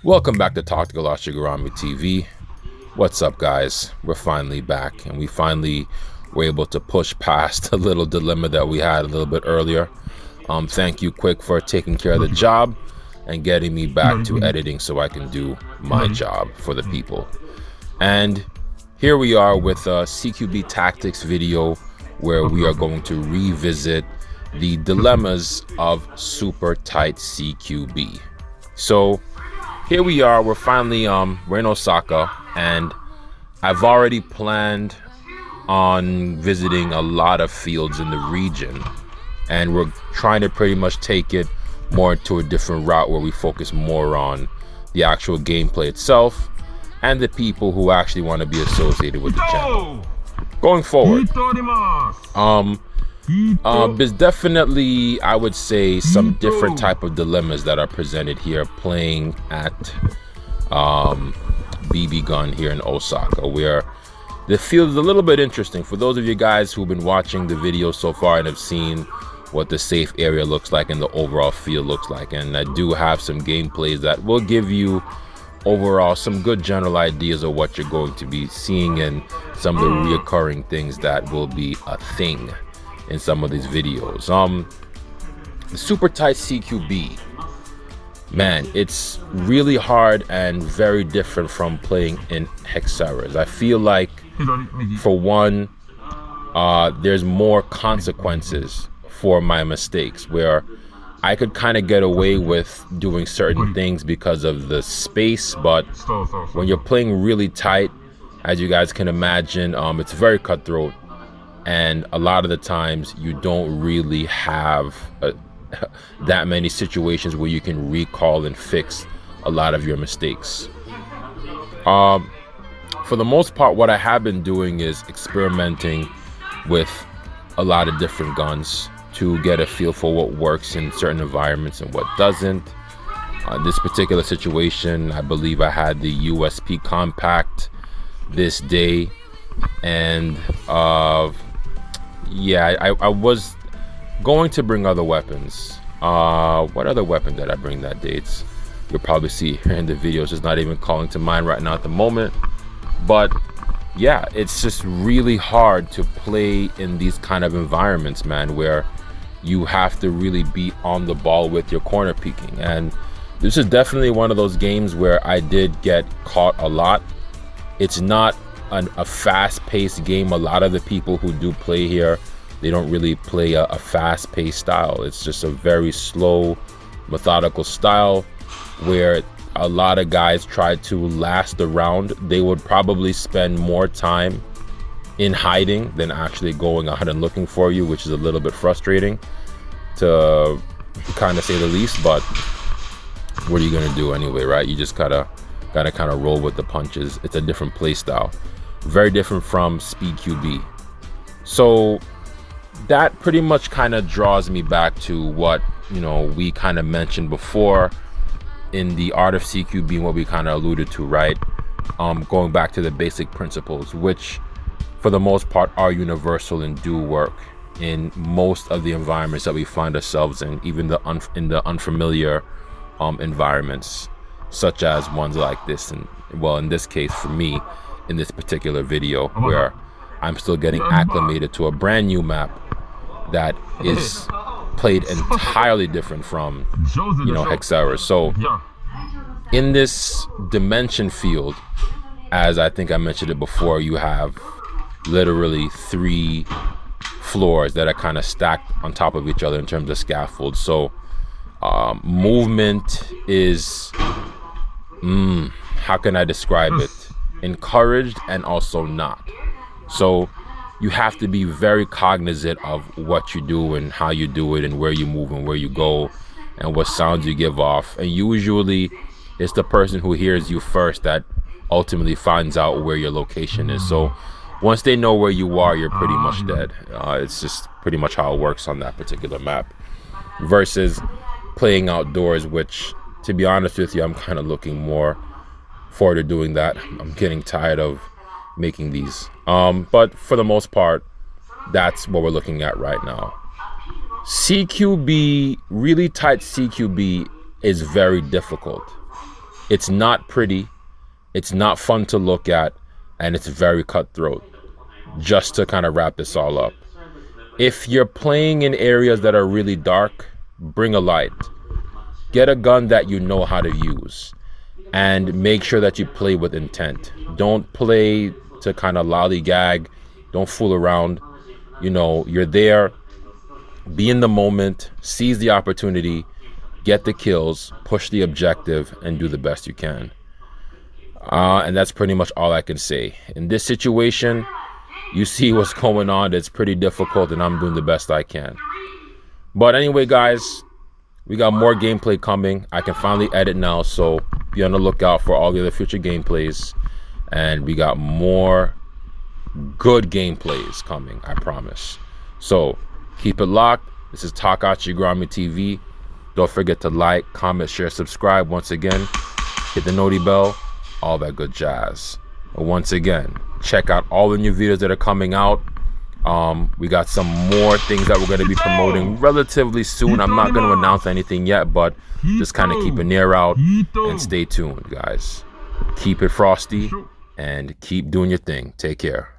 Welcome back to Tactical Ashigarami TV. What's up, guys? We're finally back, and we finally were able to push past a little dilemma that we had a little bit earlier. Thank you, Quick, for taking care of the job and getting me back to editing so I can do my job for the people. And here we are with a CQB Tactics video where we are going to revisit the dilemmas of super tight CQB. So here we are, we're finally we're in Osaka, and I've already planned on visiting a lot of fields in the region, and we're trying to pretty much take it more to a different route where we focus more on the actual gameplay itself and the people who actually want to be associated with the channel going forward. There's definitely, I would say, some different type of dilemmas that are presented here playing at BB Gun here in Osaka, where the field is a little bit interesting. For those of you guys who've been watching the video so far and have seen what the safe area looks like and the overall field looks like, and I do have some gameplays that will give you overall some good general ideas of what you're going to be seeing and some of the reoccurring things that will be a thing in some of these videos. The super tight CQB, man, it's really hard and very different from playing in Hexeras. I feel like, for one, there's more consequences for my mistakes, where I could kind of get away with doing certain things because of the space, but when you're playing really tight, as you guys can imagine, it's very cutthroat. And a lot of the times you don't really have that many situations where you can recall and fix a lot of your mistakes. For the most part, what I have been doing is experimenting with a lot of different guns to get a feel for what works in certain environments and what doesn't. This particular situation, I believe I had the USP Compact this day, and yeah, I was going to bring other weapons. What other weapon did I bring that day? You'll probably see here in the videos. It's not even calling to mind right now at the moment. But yeah, it's just really hard to play in these kind of environments, man, where you have to really be on the ball with your corner peeking. And this is definitely one of those games where I did get caught a lot. It's not a fast-paced game. A lot of the people who do play here, they don't really play a fast-paced style. It's just a very slow, methodical style where a lot of guys try to last the round. They would probably spend more time in hiding than actually going out and looking for you, which is a little bit frustrating to kind of say the least. But what are you gonna do anyway, right? You just gotta kind of roll with the punches. It's a different play style, very different from Speed QB. So that pretty much kind of draws me back to what, you know, we kind of mentioned before in the art of CQB, what we kind of alluded to, right? Going back to the basic principles, which for the most part are universal and do work in most of the environments that we find ourselves in, even in the unfamiliar environments, such as ones like this. And well, in this case for me, in this particular video, where I'm still getting acclimated to a brand new map that is played entirely different from, you know, Hexeras. So in this dimension field, as I think I mentioned it before, you have literally 3 floors that are kind of stacked on top of each other in terms of scaffolds. So movement is, how can I describe it? Encouraged and also not. So you have to be very cognizant of what you do and how you do it and where you move and where you go and what sounds you give off. And usually it's the person who hears you first that ultimately finds out where your location is. So once they know where you are, you're pretty much dead. It's just pretty much how it works on that particular map, versus playing outdoors, which, to be honest with you, I'm kind of looking more forward to doing that. I'm getting tired of making these, but for the most part, that's what we're looking at right now. CQB, really tight CQB, is very difficult. It's not pretty, it's not fun to look at, and it's very cutthroat. Just to kind of wrap this all up, if you're playing in areas that are really dark, bring a light. Get a gun that you know how to use, and make sure that you play with intent. Don't play to kind of lollygag. Don't fool around. You know, you're there. Be in the moment. Seize the opportunity. Get the kills. Push the objective, and do the best you can. And that's pretty much all I can say. In this situation, you see what's going on. It's pretty difficult, and I'm doing the best I can. But anyway, guys, we got more gameplay coming. I can finally edit now, so be on the lookout for all the other future gameplays. And we got more good gameplays coming, I promise. So keep it locked. This is Takashi Grami TV. Don't forget to like, comment, share, subscribe. Once again, hit the noti bell, all that good jazz. And once again, check out all the new videos that are coming out. We got some more things that we're going to be promoting relatively soon. I'm not going to announce anything yet, but just kind of keep an ear out and stay tuned, guys. Keep it frosty and keep doing your thing. Take care.